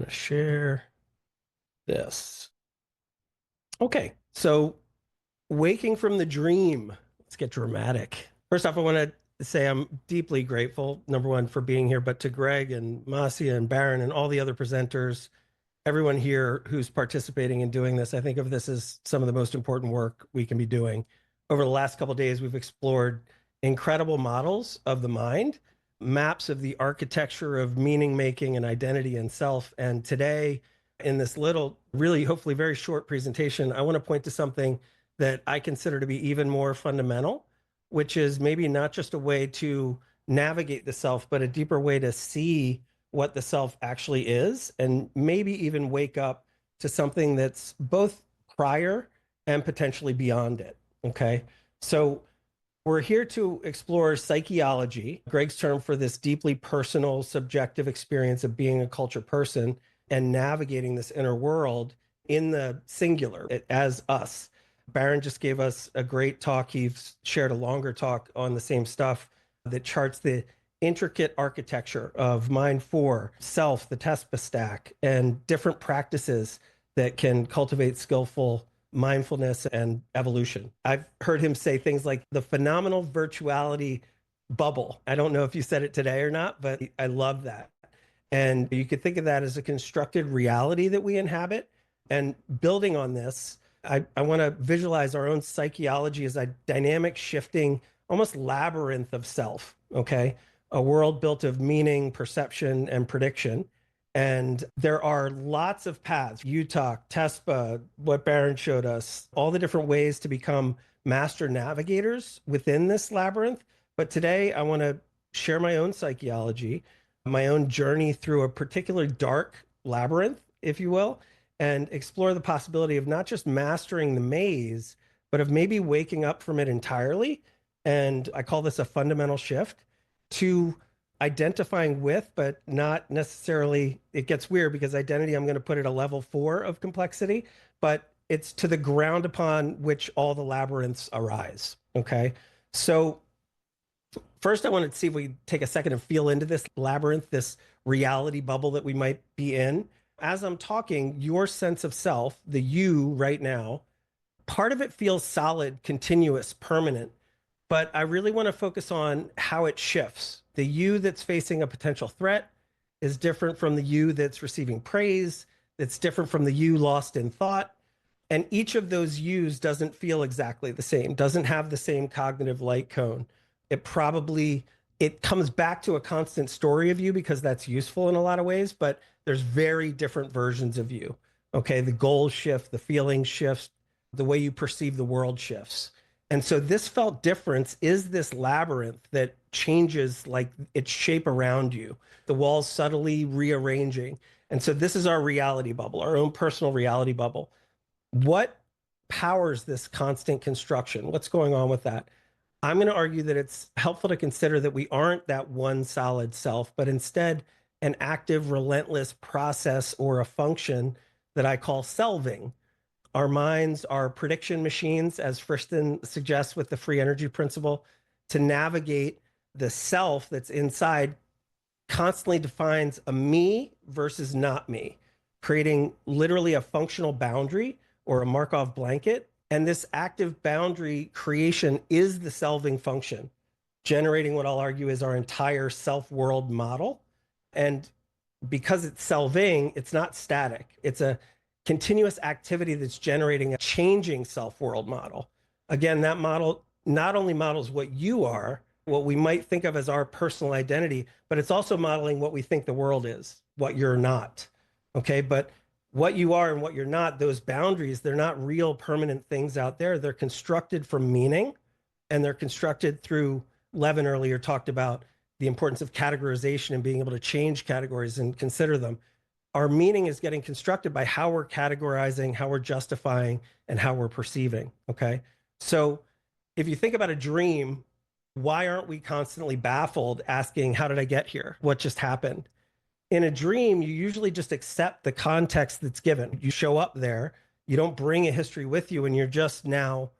going to share this. Okay, so waking from the dream. Let's get dramatic. First off, I want to say I'm deeply grateful, number one, for being here, but to Greg and Marcia and Baron and all the other presenters, everyone here who's participating in doing this. I think of this as some of the most important work we can be doing. Over the last couple of days, we've explored incredible models of the mind, maps of the architecture of meaning making and identity and self. And today, in this little, really hopefully very short presentation, I want to point to something that I consider to be even more fundamental, which is maybe not just a way to navigate the self, but a deeper way to see what the self actually is, and maybe even wake up to something that's both prior and potentially beyond it. Okay. So we're here to explore psycheology, Greg's term for this deeply personal, subjective experience of being a culture person and navigating this inner world in the singular as us. Baron just gave us a great talk. He's shared a longer talk on the same stuff that charts the intricate architecture of Mind 4, self, the TESPA stack, and different practices that can cultivate skillful mindfulness and evolution. I've heard him say things like the phenomenal virtuality bubble. I don't know if you said it today or not, but I love that. And you could think of that as a constructed reality that we inhabit. And building on this, I want to visualize our own psycheology as a dynamic, shifting, almost labyrinth of self, okay? A world built of meaning, perception, and prediction. And there are lots of paths, UTOK, TESPA, what Baron showed us, all the different ways to become master navigators within this labyrinth. But today I want to share my own psycheology, my own journey through a particularly dark labyrinth, if you will, and explore the possibility of not just mastering the maze, but of maybe waking up from it entirely. And I call this a fundamental shift to identifying with, but not necessarily, it gets weird because identity, I'm going to put it a level 4 of complexity, but it's to the ground upon which all the labyrinths arise. Okay. So first, I wanted to see if we could take a second and feel into this labyrinth, this reality bubble that we might be in. As I'm talking, your sense of self, the you right now, part of it feels solid, continuous, permanent, but I really want to focus on how it shifts. The you that's facing a potential threat is different from the you that's receiving praise, that's different from the you lost in thought. And each of those yous doesn't feel exactly the same, doesn't have the same cognitive light cone. It comes back to a constant story of you because that's useful in a lot of ways, but there's very different versions of you. Okay, the goals shift, the feelings shift, the way you perceive the world shifts. And so this felt difference is this labyrinth that changes like its shape around you, the walls subtly rearranging. And so this is our reality bubble, our own personal reality bubble. What powers this constant construction? What's going on with that? I'm going to argue that it's helpful to consider that we aren't that one solid self, but instead an active, relentless process or a function that I call selving. Our minds are prediction machines, as Friston suggests with the free energy principle, to navigate the self that's inside constantly defines a me versus not me, creating literally a functional boundary or a Markov blanket. And this active boundary creation is the selving function, generating what I'll argue is our entire self-world model. And because it's selving, it's not static. It's a continuous activity that's generating a changing self-world model. Again, that model not only models what you are, what we might think of as our personal identity, but it's also modeling what we think the world is, what you're not. Okay, but what you are and what you're not, those boundaries, they're not real permanent things out there. They're constructed from meaning, and they're constructed through, Levin earlier talked about the importance of categorization and being able to change categories and consider them. Our meaning is getting constructed by how we're categorizing, how we're justifying, and how we're perceiving, okay? So if you think about a dream, why aren't we constantly baffled asking, how did I get here? What just happened? In a dream, you usually just accept the context that's given. You show up there, you don't bring a history with you, and you're just now,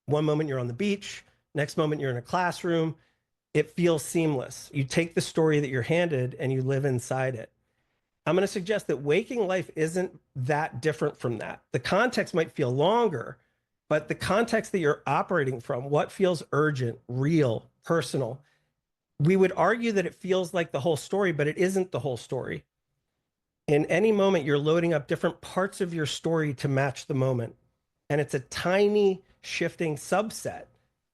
one moment you're on the beach, next moment you're in a classroom. It feels seamless. You take the story that you're handed and you live inside it. I'm going to suggest that waking life isn't that different from that. The context might feel longer, but the context that you're operating from, what feels urgent, real, personal, we would argue that it feels like the whole story, but it isn't the whole story. In any moment, you're loading up different parts of your story to match the moment. And it's a tiny shifting subset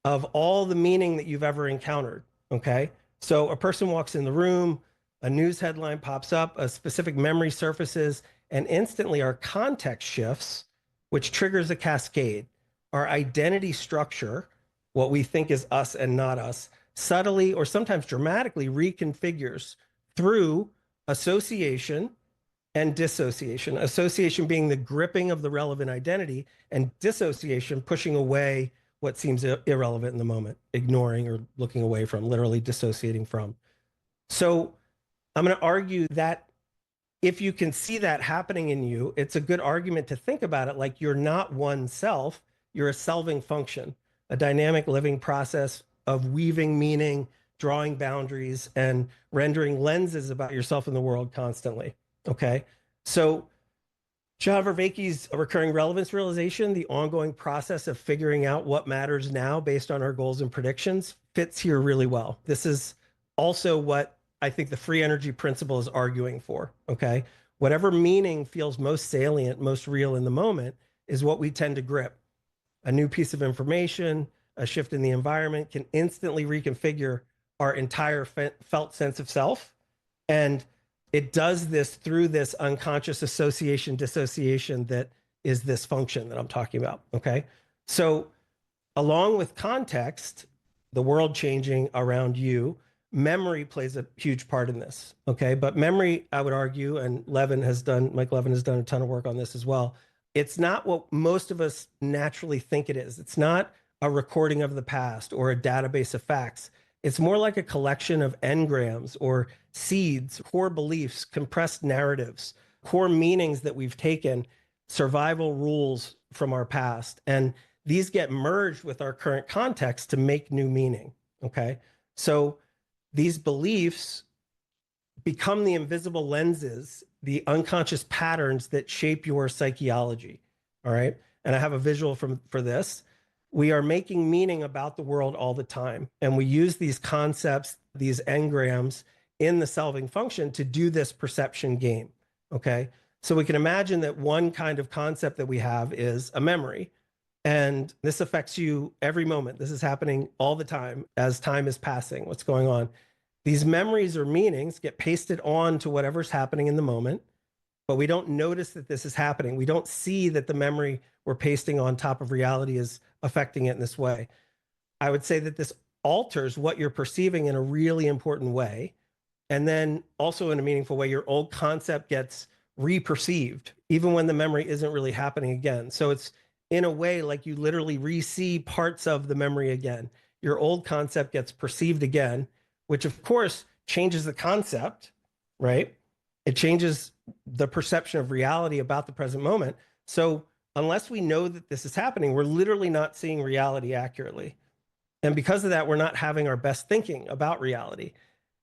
of all the meaning that you've ever encountered. Okay. So a person walks in the room, a news headline pops up, a specific memory surfaces, and instantly our context shifts, which triggers a cascade. Our identity structure, what we think is us and not us, subtly or sometimes dramatically reconfigures through association and dissociation. Association being the gripping of the relevant identity, and dissociation pushing away what seems irrelevant in the moment, ignoring or looking away from, literally dissociating from. So I'm going to argue that if you can see that happening in you, it's a good argument to think about it like you're not one self, you're a selving function, a dynamic living process of weaving meaning, drawing boundaries, and rendering lenses about yourself in the world constantly. Okay. So John Vervaeke's recurring relevance realization, the ongoing process of figuring out what matters now based on our goals and predictions, fits here really well. This is also what I think the free energy principle is arguing for. Okay. Whatever meaning feels most salient, most real in the moment is what we tend to grip. A new piece of information, a shift in the environment can instantly reconfigure our entire felt sense of self. And it does this through this unconscious association, dissociation that is this function that I'm talking about. Okay. So, along with context, the world changing around you, memory plays a huge part in this. Okay. But memory, I would argue, and Mike Levin has done a ton of work on this as well. It's not what most of us naturally think it is. It's not a recording of the past or a database of facts. It's more like a collection of engrams or seeds, core beliefs, compressed narratives, core meanings that we've taken, survival rules from our past. And these get merged with our current context to make new meaning. Okay. So these beliefs become the invisible lenses, the unconscious patterns that shape your psycheology. All right. And I have a visual for this. We are making meaning about the world all the time. And we use these concepts, these engrams in the selving function to do this perception game. Okay. So we can imagine that one kind of concept that we have is a memory. And this affects you every moment. This is happening all the time as time is passing. What's going on? These memories or meanings get pasted on to whatever's happening in the moment, but we don't notice that this is happening. We don't see that the memory we're pasting on top of reality is affecting it in this way. I would say that this alters what you're perceiving in a really important way. And then also in a meaningful way, your old concept gets re-perceived, even when the memory isn't really happening again. So it's in a way like you literally re-see parts of the memory again. Your old concept gets perceived again, which of course changes the concept, right? It changes the perception of reality about the present moment. So unless we know that this is happening, we're literally not seeing reality accurately. And because of that, we're not having our best thinking about reality.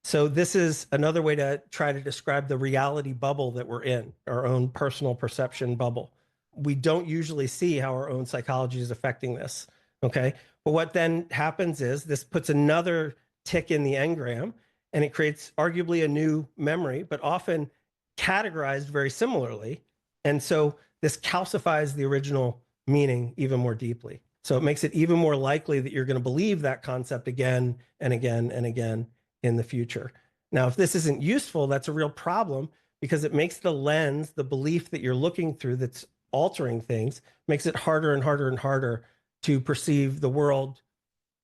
So this is another way to try to describe the reality bubble that we're in, our own personal perception bubble. We don't usually see how our own psychology is affecting this. Okay. But what then happens is this puts another tick in the engram, and it creates arguably a new memory, but often categorized very similarly. And so this calcifies the original meaning even more deeply. So it makes it even more likely that you're going to believe that concept again and again and again in the future. Now, if this isn't useful, that's a real problem, because it makes the lens, the belief that you're looking through that's altering things, makes it harder and harder and harder to perceive the world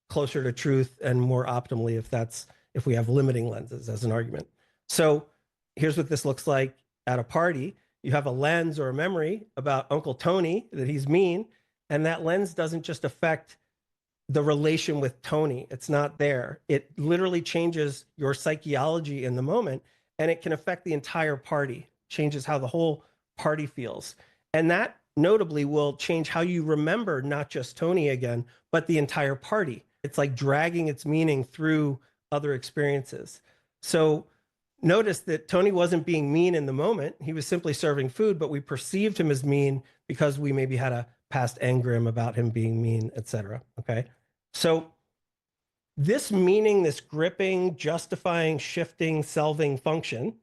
closer to truth and more optimally if we have limiting lenses as an argument. So here's what this looks like at a party. You have a lens or a memory about Uncle Tony, that he's mean, and that lens doesn't just affect the relation with Tony. It's not there. It literally changes your psycheology in the moment, and it can affect the entire party, changes how the whole party feels. And that notably will change how you remember not just Tony again, but the entire party. It's like dragging its meaning through other experiences. So Notice that Tony wasn't being mean in the moment. He was simply serving food, but we perceived him as mean because we maybe had a past engram about him being mean, etc. Okay. So this meaning, this gripping, justifying, shifting, selving function,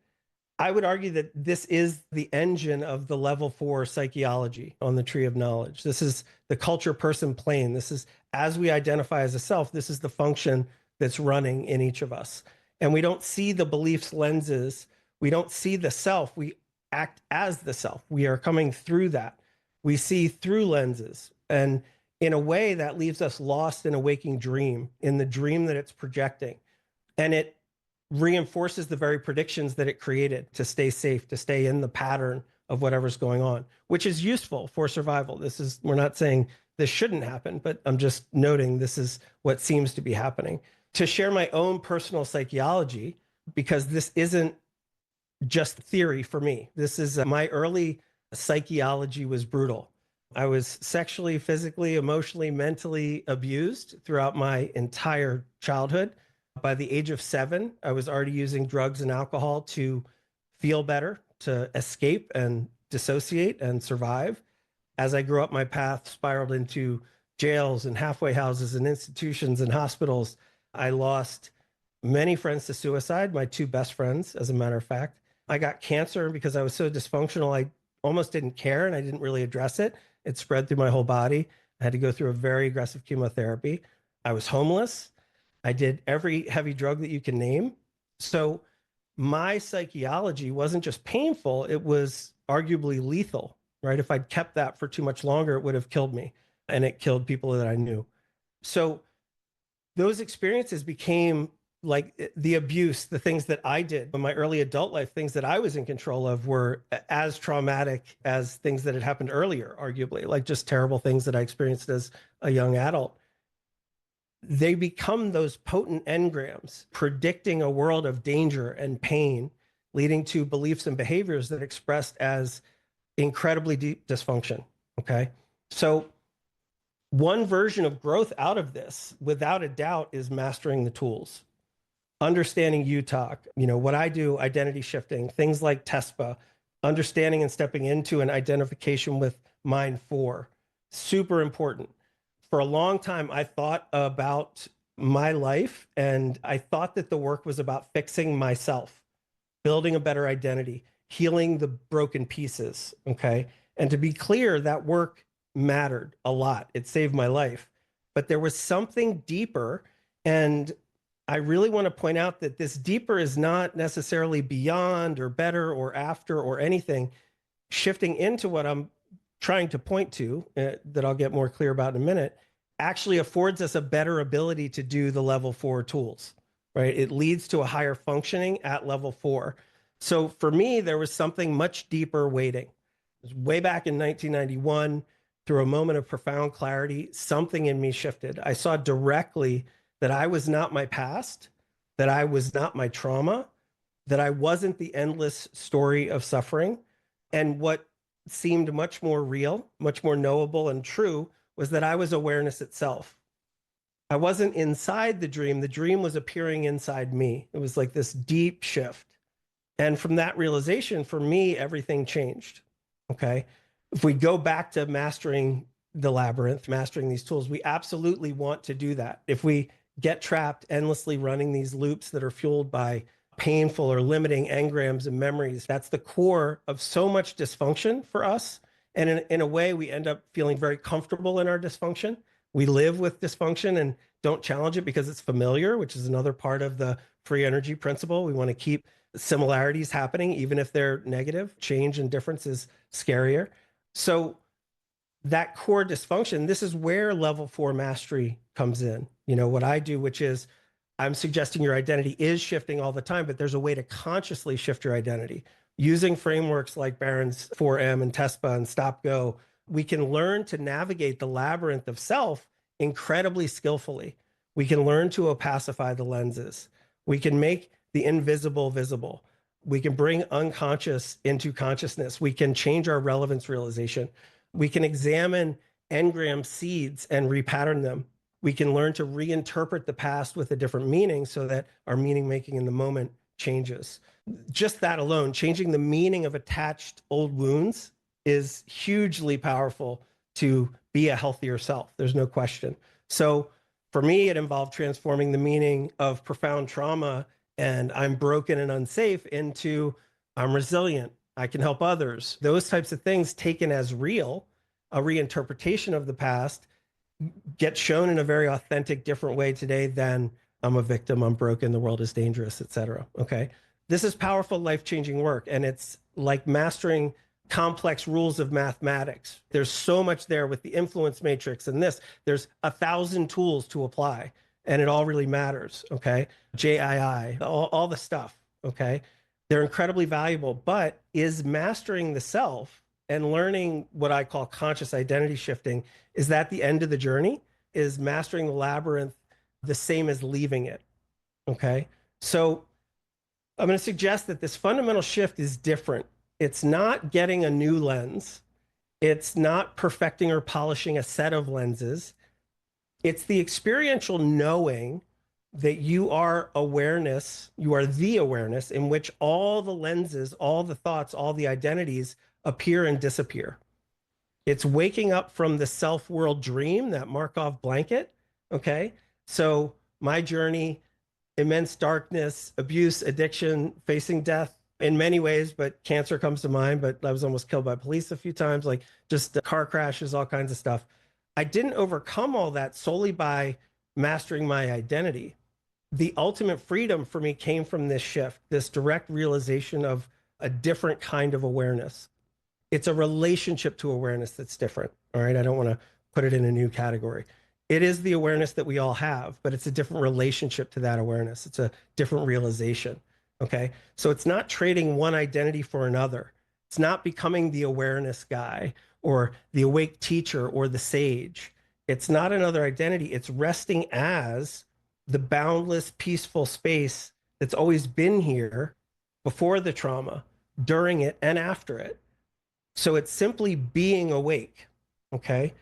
I would argue that this is the engine of the level 4 psychology on the tree of knowledge. This is the culture person plane. This is, as we identify as a self, this is the function that's running in each of us. And we don't see the beliefs lenses. We don't see the self. We act as the self. We are coming through that. We see through lenses. And in a way, that leaves us lost in a waking dream, in the dream that it's projecting. And it reinforces the very predictions that it created to stay safe, to stay in the pattern of whatever's going on, which is useful for survival. We're not saying this shouldn't happen, but I'm just noting this is what seems to be happening. To share my own personal psychology, because this isn't just theory for me. This is my early psychology was brutal. I was sexually, physically, emotionally, mentally abused throughout my entire childhood. By the age of 7, I was already using drugs and alcohol to feel better, to escape and dissociate and survive. As I grew up, my path spiraled into jails and halfway houses and institutions and hospitals. I lost many friends to suicide, my 2 best friends, as a matter of fact. I got cancer because I was so dysfunctional, I almost didn't care and I didn't really address it. It spread through my whole body. I had to go through a very aggressive chemotherapy. I was homeless. I did every heavy drug that you can name. So my psychology wasn't just painful, it was arguably lethal, right? If I'd kept that for too much longer, it would have killed me. And it killed people that I knew. So those experiences became like the abuse, the things that I did in my early adult life, things that I was in control of were as traumatic as things that had happened earlier, arguably, like just terrible things that I experienced as a young adult. They become those potent engrams, predicting a world of danger and pain, leading to beliefs and behaviors that are expressed as incredibly deep dysfunction. Okay. So one version of growth out of this, without a doubt, is mastering the tools, understanding UTOK, what I do, identity shifting, things like TESPA, understanding and stepping into an identification with mind 4, super important. For a long time, I thought about my life and I thought that the work was about fixing myself, building a better identity, healing the broken pieces. Okay. And to be clear, that work mattered a lot. It saved my life. But there was something deeper. And I really want to point out that this deeper is not necessarily beyond or better or after or anything. Shifting into what I'm trying to point to, that I'll get more clear about in a minute, actually affords us a better ability to do the level 4 tools, right? It leads to a higher functioning at level 4. So for me, there was something much deeper waiting. It was way back in 1991, through a moment of profound clarity, something in me shifted. I saw directly that I was not my past, that I was not my trauma, that I wasn't the endless story of suffering. And what seemed much more real, much more knowable and true was that I was awareness itself. I wasn't inside the dream was appearing inside me. It was like this deep shift. And from that realization, for me, everything changed. Okay. If we go back to mastering the labyrinth, mastering these tools, we absolutely want to do that. If we get trapped endlessly running these loops that are fueled by painful or limiting engrams and memories, that's the core of so much dysfunction for us. And in a way, we end up feeling very comfortable in our dysfunction. We live with dysfunction and don't challenge it because it's familiar, which is another part of the free energy principle. We want to keep similarities happening, even if they're negative. Change and difference is scarier. So that core dysfunction, this is where level 4 mastery comes in. What I do, which is I'm suggesting your identity is shifting all the time, but there's a way to consciously shift your identity. Using frameworks like Barron's 4M and TESPA and Stop Go, we can learn to navigate the labyrinth of self incredibly skillfully. We can learn to opacify the lenses. We can make the invisible visible. We can bring unconscious into consciousness. We can change our relevance realization. We can examine engram seeds and repattern them. We can learn to reinterpret the past with a different meaning so that our meaning making in the moment changes. Just that alone, changing the meaning of attached old wounds is hugely powerful to be a healthier self. There's no question. So for me, it involved transforming the meaning of profound trauma and I'm broken and unsafe into I'm resilient. I can help others. Those types of things taken as real, a reinterpretation of the past, get shown in a very authentic, different way today than I'm a victim, I'm broken, the world is dangerous, etc. Okay. This is powerful, life-changing work. And it's like mastering complex rules of mathematics. There's so much there with the influence matrix and this. There's 1,000 tools to apply, and it all really matters. Okay. JII, all the stuff. Okay. They're incredibly valuable, but is mastering the self and learning what I call conscious identity shifting, is that the end of the journey? Is mastering the labyrinth the same as leaving it? Okay. So I'm going to suggest that this fundamental shift is different. It's not getting a new lens. It's not perfecting or polishing a set of lenses. It's the experiential knowing that you are awareness, you are the awareness in which all the lenses, all the thoughts, all the identities appear and disappear. It's waking up from the self-world dream, that Markov blanket. Okay. So my journey, immense darkness, abuse, addiction, facing death in many ways, but cancer comes to mind, but I was almost killed by police a few times, like just car crashes, all kinds of stuff. I didn't overcome all that solely by mastering my identity. The ultimate freedom for me came from this shift, this direct realization of a different kind of awareness. It's a relationship to awareness that's different. All right. I don't want to put it in a new category. It is the awareness that we all have, but it's a different relationship to that awareness. It's a different realization. Okay. So it's not trading one identity for another. It's not becoming the awareness guy or the awake teacher or the sage. It's not another identity. It's resting as the boundless, peaceful space that's always been here before the trauma, during it, and after it. So it's simply being awake. Okay.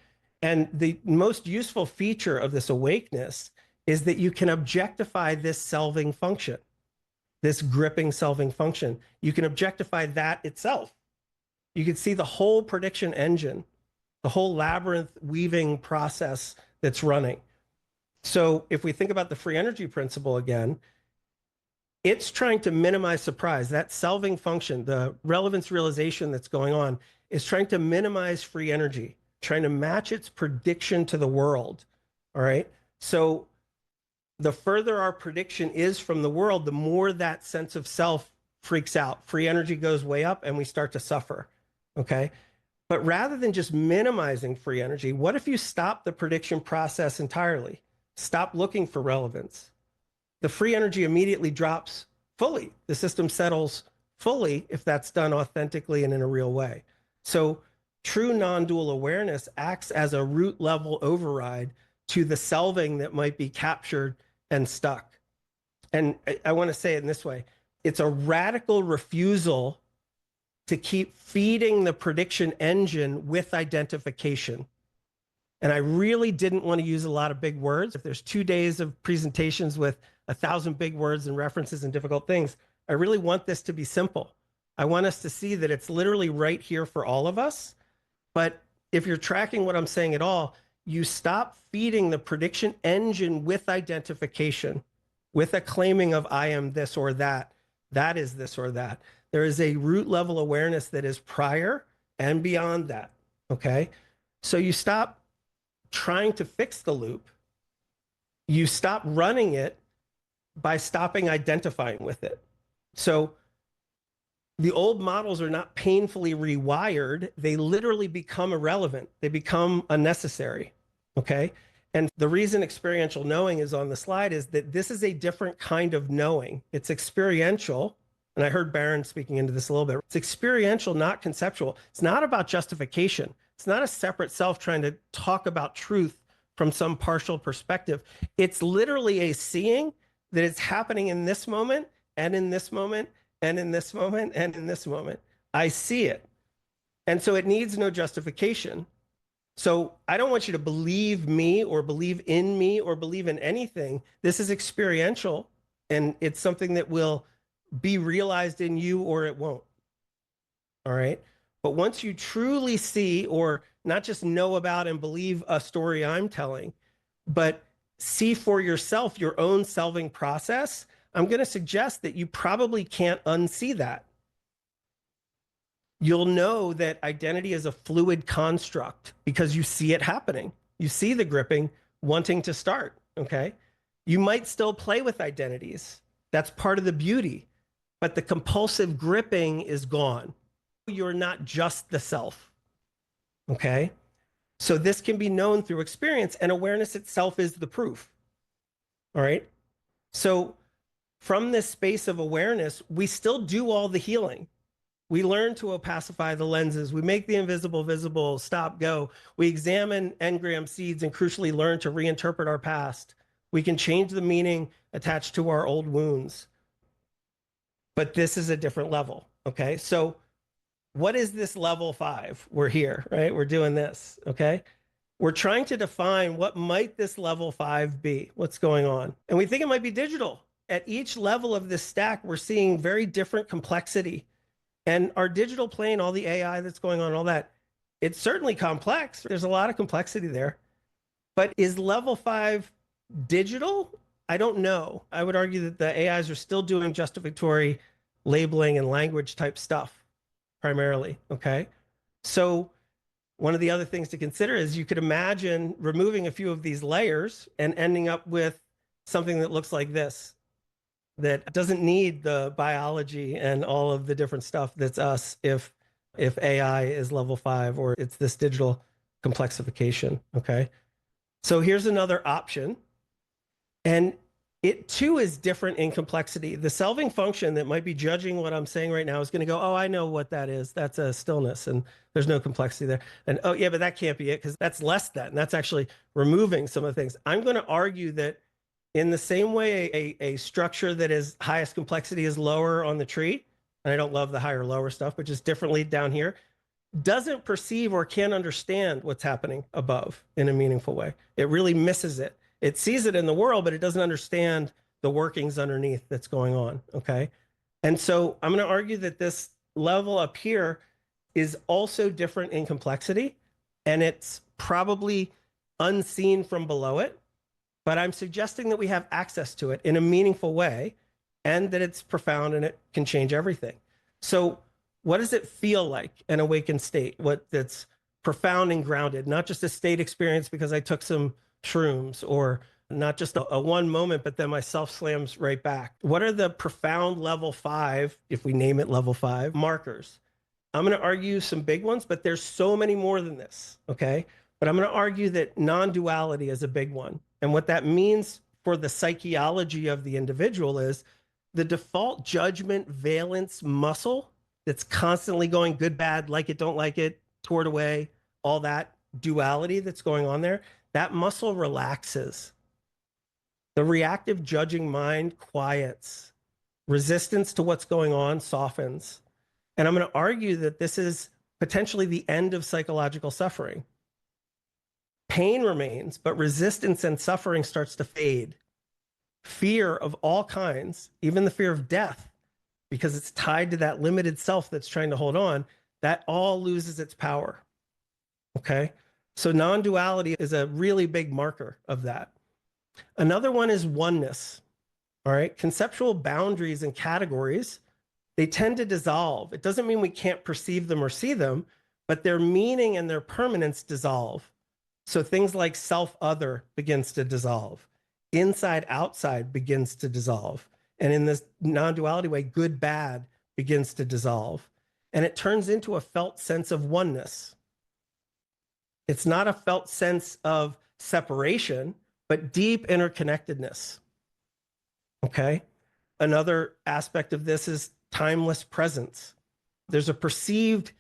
And the most useful feature of this awakeness is that you can objectify this selving function, this gripping selving function. You can objectify that itself. You can see the whole prediction engine, the whole labyrinth weaving process that's running. So if we think about the free energy principle again, it's trying to minimize surprise. That selving function, the relevance realization that's going on, is trying to minimize free energy, trying to match its prediction to the world. All right. So the further our prediction is from the world, the more that sense of self freaks out. Free energy goes way up and we start to suffer. Okay. But rather than just minimizing free energy, what if you stop the prediction process entirely? Stop looking for relevance. The free energy immediately drops fully. The system settles fully if that's done authentically and in a real way. So true non-dual awareness acts as a root level override to the selving that might be captured and stuck. And I want to say it in this way. It's a radical refusal to keep feeding the prediction engine with identification. And I really didn't want to use a lot of big words. If there's 2 days of presentations with 1,000 big words and references and difficult things, I really want this to be simple. I want us to see that it's literally right here for all of us. But if you're tracking what I'm saying at all, you stop feeding the prediction engine with identification, with a claiming of I am this or that, that is this or that. There is a root level awareness that is prior and beyond that. Okay. So you stop trying to fix the loop. You stop running it by stopping identifying with it. So the old models are not painfully rewired. They literally become irrelevant. They become unnecessary. Okay. And the reason experiential knowing is on the slide is that this is a different kind of knowing. It's experiential. And I heard Barron speaking into this a little bit. It's experiential, not conceptual. It's not about justification. It's not a separate self trying to talk about truth from some partial perspective. It's literally a seeing that it's happening in this moment and in this moment and in this moment and in this moment. I see it. And so it needs no justification. So I don't want you to believe me or believe in anything. This is experiential, and it's something that will be realized in you or it won't. All right. But once you truly see, or not just know about and believe a story I'm telling, but see for yourself your own selving process, I'm going to suggest that you probably can't unsee that. You'll know that identity is a fluid construct because you see it happening. You see the gripping wanting to start. Okay. You might still play with identities. That's part of the beauty, but the compulsive gripping is gone. You're not just the self. Okay. So this can be known through experience, and awareness itself is the proof. All right. So from this space of awareness, we still do all the healing. We learn to opacify the lenses. We make the invisible visible, stop, go. We examine engram seeds and crucially learn to reinterpret our past. We can change the meaning attached to our old wounds. But this is a different level. Okay. So what is this level 5? We're here, right? We're doing this. Okay. We're trying to define what might this level 5 be, what's going on. And we think it might be digital. At each level of this stack, we're seeing very different complexity. And our digital plane, all the AI that's going on, all that, it's certainly complex. There's a lot of complexity there. But is level 5 digital? I don't know. I would argue that the AIs are still doing justificatory labeling and language type stuff primarily. Okay. So one of the other things to consider is you could imagine removing a few of these layers and ending up with something that looks like this, that doesn't need the biology and all of the different stuff that's us if AI is level 5 or it's this digital complexification. Okay. So here's another option. And it too is different in complexity. The selving function that might be judging what I'm saying right now is going to go, oh, I know what that is. That's a stillness and there's no complexity there. And oh, yeah, but that can't be it because that's less than. And that's actually removing some of the things. I'm going to argue that in the same way a structure that is highest complexity is lower on the tree, and I don't love the higher lower stuff, but just differently down here, doesn't perceive or can't understand what's happening above in a meaningful way. It really misses it. It sees it in the world, but it doesn't understand the workings underneath that's going on. Okay. And so I'm going to argue that this level up here is also different in complexity, and it's probably unseen from below it, but I'm suggesting that we have access to it in a meaningful way and that it's profound and it can change everything. So what does it feel like, an awakened state? What that's profound and grounded, not just a state experience because I took some shrooms, or not just a one moment, but then my self slams right back. What are the profound level 5, if we name it level 5, markers? I'm going to argue some big ones, but there's so many more than this. Okay. But I'm going to argue that non-duality is a big one. And what that means for the psycheology of the individual is the default judgment valence muscle that's constantly going good, bad, like it, don't like it, toward away, all that duality that's going on there, that muscle relaxes. The reactive judging mind quiets. Resistance to what's going on softens. And I'm going to argue that this is potentially the end of psychological suffering. Pain remains, but resistance and suffering starts to fade. Fear of all kinds, even the fear of death, because it's tied to that limited self that's trying to hold on, that all loses its power. Okay. So non-duality is a really big marker of that. Another one is oneness. All right. Conceptual boundaries and categories, they tend to dissolve. It doesn't mean we can't perceive them or see them, but their meaning and their permanence dissolve. So things like self-other begins to dissolve. Inside-outside begins to dissolve. And in this non-duality way, good-bad begins to dissolve. And it turns into a felt sense of oneness. It's not a felt sense of separation, but deep interconnectedness. Okay? Another aspect of this is timeless presence. There's a perceived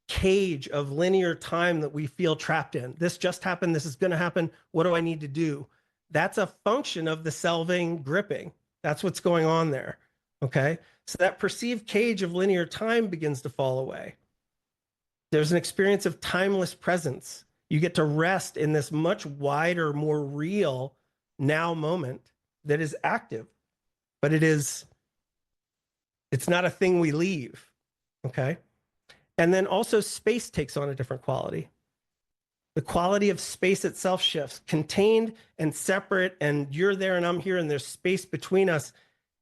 cage of linear time that we feel trapped in. This just happened. This is going to happen. What do I need to do? That's a function of the selving gripping. That's what's going on there. Okay. So that perceived cage of linear time begins to fall away. There's an experience of timeless presence. You get to rest in this much wider, more real now moment that is active, but it's It's not a thing we leave. Okay. And then also space takes on a different quality. The quality of space itself shifts, contained and separate, and you're there and I'm here, and there's space between us.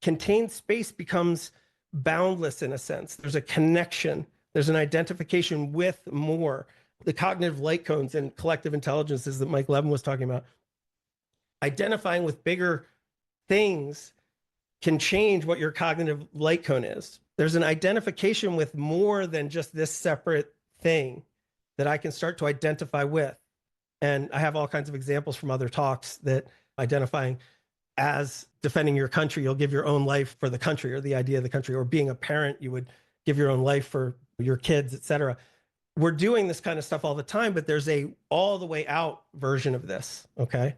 Contained space becomes boundless in a sense. There's a connection, there's an identification with more. The cognitive light cones and collective intelligences that Mike Levin was talking about, identifying with bigger things can change what your cognitive light cone is. There's an identification with more than just this separate thing that I can start to identify with. And I have all kinds of examples from other talks that identifying as defending your country, you'll give your own life for the country or the idea of the country, or being a parent, you would give your own life for your kids, etc. We're doing this kind of stuff all the time, but there's a all the way out version of this. Okay.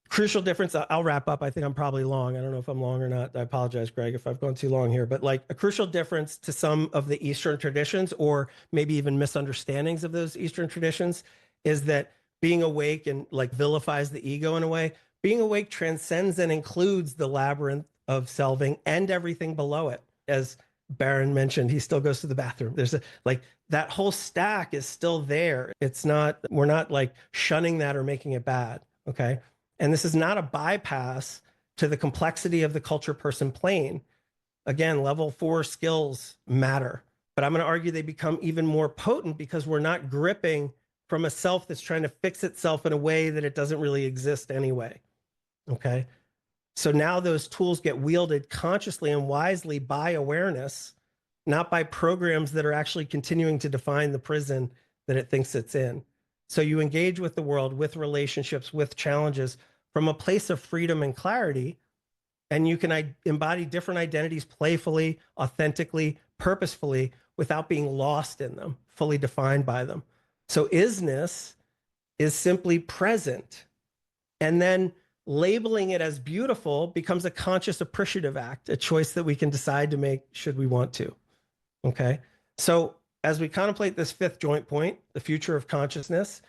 Crucial difference. I'll wrap up. I think I'm probably long. I don't know if I'm long or not. I apologize, Greg, if I've gone too long here, but like a crucial difference to some of the Eastern traditions, or maybe even misunderstandings of those Eastern traditions, is that being awake and like vilifies the ego in a way. Being awake transcends and includes the labyrinth of selving and everything below it. As Baron mentioned, he still goes to the bathroom. There's like that whole stack is still there. It's not, we're not like shunning that or making it bad. Okay. And this is not a bypass to the complexity of the culture person plane. Again, level 4 skills matter, but I'm going to argue they become even more potent because we're not gripping from a self that's trying to fix itself in a way that it doesn't really exist anyway. Okay. So now those tools get wielded consciously and wisely by awareness, not by programs that are actually continuing to define the prison that it thinks it's in. So you engage with the world, with relationships, with challenges from a place of freedom and clarity, and you can embody different identities playfully, authentically, purposefully, without being lost in them, fully defined by them. So isness is simply present. And then labeling it as beautiful becomes a conscious appreciative act, a choice that we can decide to make should we want to. Okay. So as we contemplate this 5th joint point, the future of consciousness,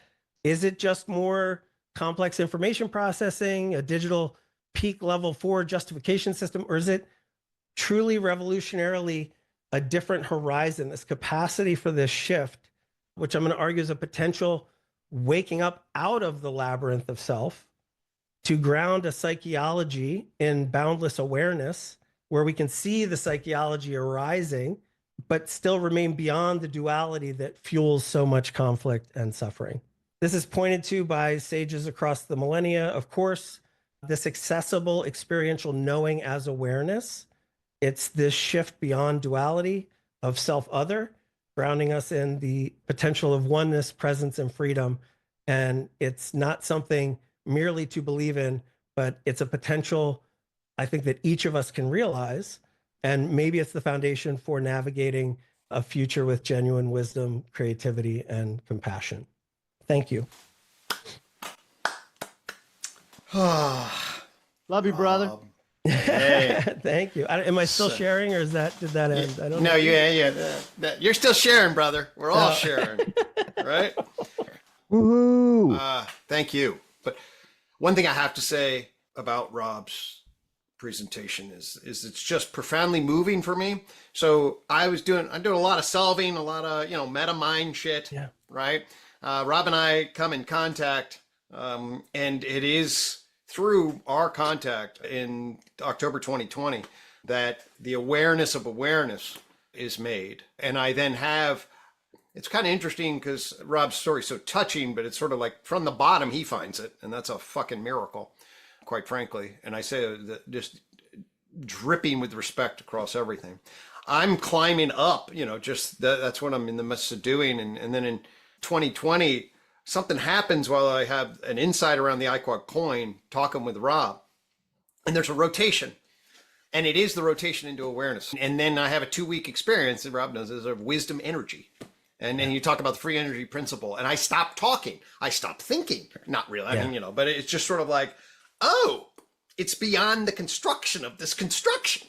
is it just more complex information processing, a digital peak level 4 justification system, or is it truly revolutionarily a different horizon, this capacity for this shift, which I'm going to argue is a potential waking up out of the labyrinth of self to ground a psycheology in boundless awareness, where we can see the psycheology arising, but still remain beyond the duality that fuels so much conflict and suffering. This is pointed to by sages across the millennia. Of course, this accessible experiential knowing as awareness, it's this shift beyond duality of self-other, grounding us in the potential of oneness, presence, and freedom. And it's not something merely to believe in, but it's a potential, I think, that each of us can realize. And maybe it's the foundation for navigating a future with genuine wisdom, creativity, and compassion. Thank you. Love you, brother. Hey. Thank you. Am I still sharing, or did that end? I don't know. No, you're still sharing, brother. We're all sharing, right? Woohoo! Thank you. But one thing I have to say about Rob's presentation is it's just profoundly moving for me. So I'm doing a lot of solving, a lot of meta mind shit, Yeah. right? Rob and I come in contact, and it is through our contact in October 2020 that the awareness of awareness is made. And I then have, it's kind of interesting because Rob's story is so touching, but it's sort of like from the bottom he finds it, and that's a fucking miracle, quite frankly. And I say that just dripping with respect across everything. I'm climbing up, just that's what I'm in the midst of doing. And then in 2020, something happens while I have an insight around the iQuad coin talking with Rob, and there's a rotation, and it is the rotation into awareness. And then I have a 2-week experience that Rob knows is of wisdom energy. And then you talk about the free energy principle, and I stopped talking. I stopped thinking. Not really, I mean, but it's just sort of like, oh, it's beyond the construction of this construction.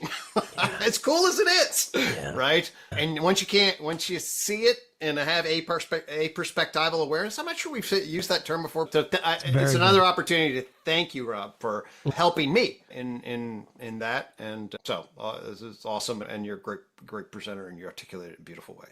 As cool as it is, Yeah. right? And once you see it and have a perspectival awareness, I'm not sure we've used that term before. So it's another opportunity to thank you, Rob, for helping me in that. And so this is awesome, and you're a great presenter, and you articulate it in a beautiful way.